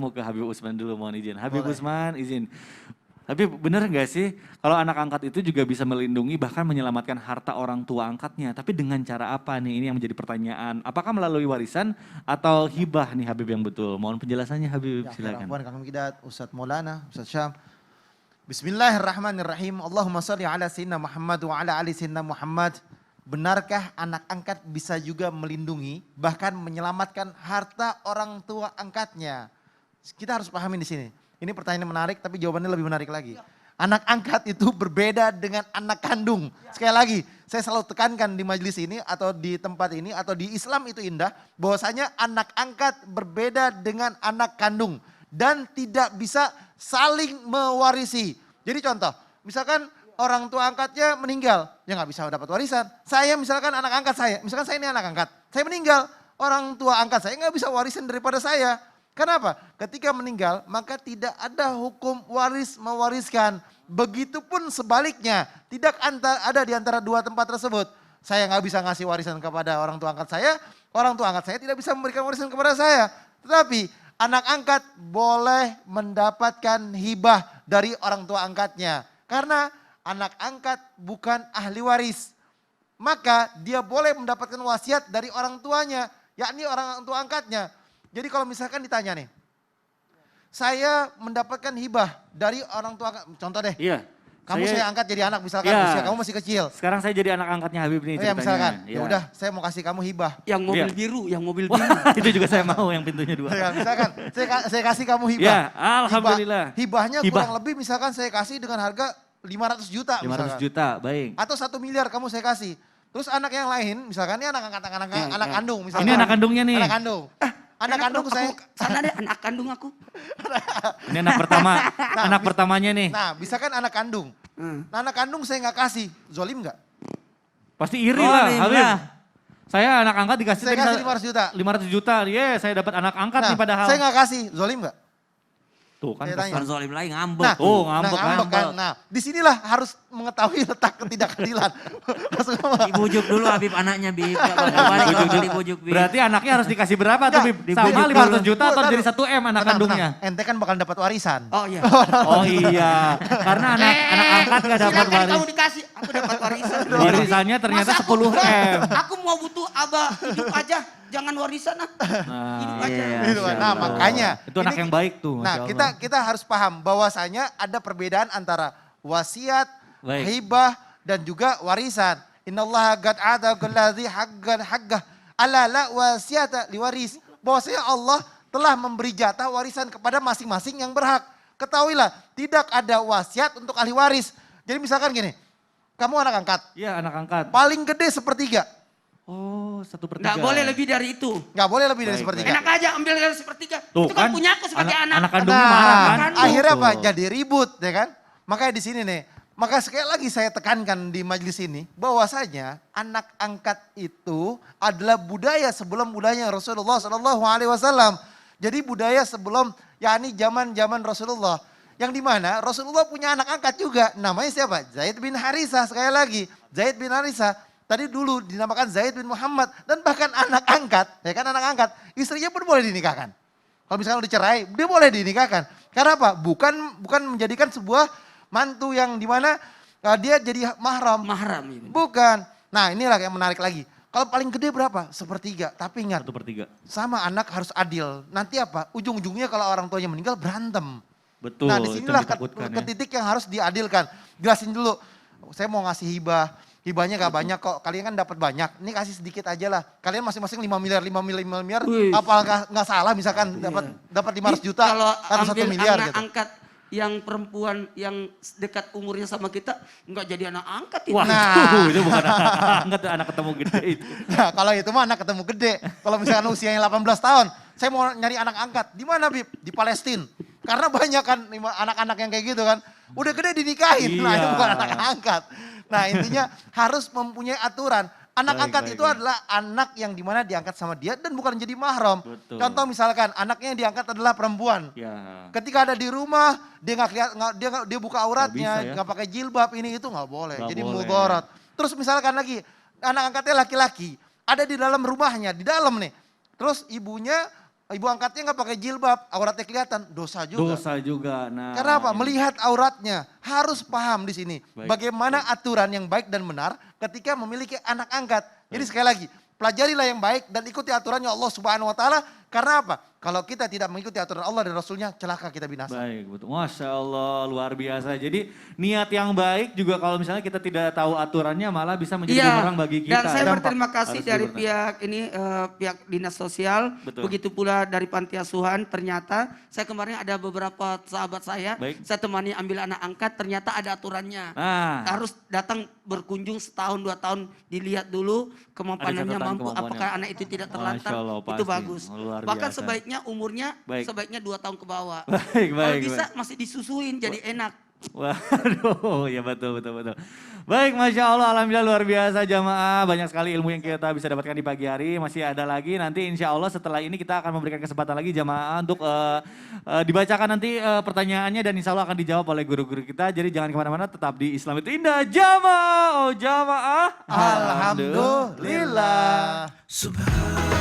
mau ke Habib Usman dulu, mohon izin. Habib Boleh. Usman, izin. Tapi bener nggak sih kalau anak angkat itu juga bisa melindungi bahkan menyelamatkan harta orang tua angkatnya. Tapi dengan cara apa nih? Ini yang menjadi pertanyaan. Apakah melalui warisan atau hibah nih Habib yang betul? Mohon penjelasannya Habib, Ya, silakan. afwan kami kita Ustaz Maulana, Ustaz Syam. Bismillahirrahmanirrahim. Allahumma shalli ala sayyidina Muhammad wa ala ali sayyidina Muhammad. Benarkah anak angkat bisa juga melindungi bahkan menyelamatkan harta orang tua angkatnya? Kita harus pahami di sini. Ini pertanyaan menarik tapi jawabannya lebih menarik lagi. Anak angkat itu berbeda dengan anak kandung. Sekali lagi, saya selalu tekankan di majelis ini atau di tempat ini atau di Islam itu indah. Bahwasanya anak angkat berbeda dengan anak kandung. Dan tidak bisa saling mewarisi. Jadi contoh, misalkan orang tua angkatnya meninggal. Ya nggak bisa dapat warisan. Saya misalkan anak angkat saya, misalkan saya ini anak angkat. Saya meninggal, orang tua angkat saya nggak bisa warisan daripada saya. Kenapa? Ketika meninggal maka tidak ada hukum waris mewariskan. Begitupun sebaliknya, tidak ada di antara dua tempat tersebut. Saya nggak bisa ngasih warisan kepada orang tua angkat saya, orang tua angkat saya tidak bisa memberikan warisan kepada saya. Tetapi anak angkat boleh mendapatkan hibah dari orang tua angkatnya. Karena anak angkat bukan ahli waris. Maka dia boleh mendapatkan wasiat dari orang tuanya, yakni orang tua angkatnya. Jadi kalau misalkan ditanya nih, saya mendapatkan hibah dari orang tua, contoh deh. Iya. Kamu saya angkat jadi anak misalkan, Iya. usia kamu masih kecil. Sekarang saya jadi anak angkatnya Habib nih Oh ya ceritanya. misalkan, Iya. ya udah saya mau kasih kamu hibah. Yang mobil Iya. biru, yang mobil Wah, biru. itu juga saya mau yang pintunya dua. Ya, misalkan saya kasih kamu hibah. Ya, alhamdulillah. Hibahnya Hibah. kurang lebih misalkan saya kasih dengan harga 500 juta 500 misalkan. juta, baik. Atau 1 miliar kamu saya kasih. Terus anak yang lain, misalkan ini anak kandung misalkan. Ini anak kandungnya nih. Anak kandung. Anak kandung saya. Sana deh anak kandung aku. Ini anak pertama, anak pertamanya nih. Nah, misalkan anak kandung. Nah, anak kandung saya nggak kasih, zolim nggak? Pasti iri Oh, lah nih, Habib. lah. Saya anak angkat dikasih Saya tadi kasih 500 juta. 500 juta, saya dapat anak angkat Nah, nih padahal. saya nggak kasih, zolim nggak? Tuh kan. Saya pas- tanya. Bukan zolim lagi ngambek. Nah, Oh, ngambek, kan. Nah, disinilah harus mengetahui letak ketidakadilan. Langsung ngomong. Dibujuk dulu Habib anaknya Bib. Balik kalau dibujuk Bib. Berarti anaknya harus dikasih berapa tuh, Enggak, Bib? dibujuk Sama dulu. 500 juta atau Bentar. jadi 1 M anak Tenang, kandungnya? tenang. Ente kan bakal dapat warisan. Oh iya. Oh iya, karena anak angkat gak dapat Silakan waris. kamu dikasih, aku dapat warisan. Warisannya ternyata Masa aku 10 M. Aku mau butuh abah hidup aja, jangan warisan ah. Nah, Hidup aja. iya, Gitu kan. Masya Nah, Allah. makanya. Itu anak ini- yang baik tuh, Nah, Masya Allah. kita harus paham bahwasanya ada perbedaan antara wasiat, Baik. hibah, dan juga warisan. Innallaha qad ata kulladzi haqqan haqqah. Ala la wasiata liwaris. Bahwasanya Allah telah memberi jatah warisan kepada masing-masing yang berhak. Ketahuilah, tidak ada wasiat untuk ahli waris. Jadi misalkan gini, kamu anak angkat, Iya, anak angkat. paling gede 1/3. Oh, 1/3. Nggak boleh lebih dari itu. Nggak boleh lebih dari Baik, 1/3. Enak aja ambil dari sepertiga. Tuh Itu kan kan, punya aku sebagai anak. anak kandungnya marah kan. kandung. Akhirnya apa? Tuh. Jadi ribut ya kan. Makanya di sini nih. Maka sekali lagi saya tekankan di majelis ini. Bahwasanya anak angkat itu adalah budaya sebelum budaya Rasulullah SAW. Jadi budaya sebelum yakni zaman Rasulullah. Yang dimana Rasulullah punya anak angkat juga. Namanya siapa? Zaid bin Harisah sekali lagi. Zaid bin Harisah. Tadi dulu dinamakan Zaid bin Muhammad. Dan bahkan anak angkat. Ya kan anak angkat. Istrinya pun boleh dinikahkan. Kalau misalnya udah cerai, dia boleh dinikahkan. Karena apa? Bukan menjadikan sebuah mantu yang dimana dia jadi mahram. Mahram ini. Bukan. Nah inilah yang menarik lagi. Kalau paling gede berapa? 1/3. Tapi ingat, 1/3. sama anak harus adil. Nanti apa? Ujung-ujungnya kalau orang tuanya meninggal berantem. Betul, Nah itu disinilah yang ditakutkan ke ya. titik yang harus diadilkan. Jelasin dulu, saya mau ngasih hibah. Hibahnya gak banyak kok, kalian kan dapat banyak. Ini kasih sedikit aja lah. Kalian masing-masing 5 miliar. Wih. Apakah nggak salah misalkan dapat 500 juta Kalau atau 1 ambil miliar anak gitu. angkat yang perempuan yang dekat umurnya sama kita, nggak jadi anak angkat itu. Wah, Nah. itu bukan anak angkat, anak ketemu gede itu. Nah kalau itu mah anak ketemu gede. Kalau misalkan usianya 18 tahun, saya mau nyari anak angkat. Di mana Bib? Di Palestina. Karena banyak kan anak-anak yang kayak gitu kan. Udah gede dinikahin. Nah Iya. itu bukan anak angkat. Nah intinya harus mempunyai aturan. Anak Baik, angkat baik, itu baik. adalah anak yang dimana diangkat sama dia dan bukan jadi mahram. Betul. Contoh misalkan anaknya yang diangkat adalah perempuan. Ya. Ketika ada di rumah dia nggak dia buka auratnya, Nggak bisa ya. nggak pakai jilbab ini itu nggak boleh. Nggak Jadi boleh. mudarat. Terus misalkan lagi anak angkatnya laki-laki ada di dalam rumahnya, di dalam nih. Terus ibunya ibu angkatnya nggak pakai jilbab, auratnya kelihatan, dosa juga. Dosa juga. Nah, Karena apa? ini. Melihat auratnya. Harus paham di sini. Baik. Bagaimana aturan yang baik dan benar ketika memiliki anak angkat. Jadi sekali lagi, pelajarilah yang baik dan ikuti aturannya Allah Subhanahu wa taala. Karena apa? Kalau kita tidak mengikuti aturan Allah dan Rasulnya, celaka kita binasa. Baik, betul. Masya Allah, luar biasa. Jadi niat yang baik juga kalau misalnya kita tidak tahu aturannya malah bisa menjadi Iya, bumerang bagi kita. dan saya Dampak. berterima kasih Harus dari dibertahan. pihak ini, pihak dinas sosial, Betul. begitu pula dari panti asuhan. Ternyata saya kemarin ada beberapa sahabat saya, Baik. saya temani ambil anak angkat, ternyata ada aturannya. Nah, Harus datang berkunjung setahun 2 tahun, dilihat dulu kemampanannya catatan mampu, kemampuannya. apakah anak itu tidak terlantar, Masya Allah, itu pasti. bagus. Luar Bahkan biasa. sebaiknya umurnya Baik. sebaiknya 2 tahun ke bawah. Baik, Kalau baik, bisa baik. masih disusuin jadi enak. Waduh, ya betul. Baik, Masya Allah, Alhamdulillah luar biasa jamaah. Banyak sekali ilmu yang kita bisa dapatkan di pagi hari. Masih ada lagi, nanti insya Allah setelah ini kita akan memberikan kesempatan lagi jamaah untuk dibacakan nanti pertanyaannya dan insya Allah akan dijawab oleh guru-guru kita. Jadi jangan kemana-mana, tetap di Islam itu indah. Jamaah, oh jamaah. Alhamdulillah. Subhan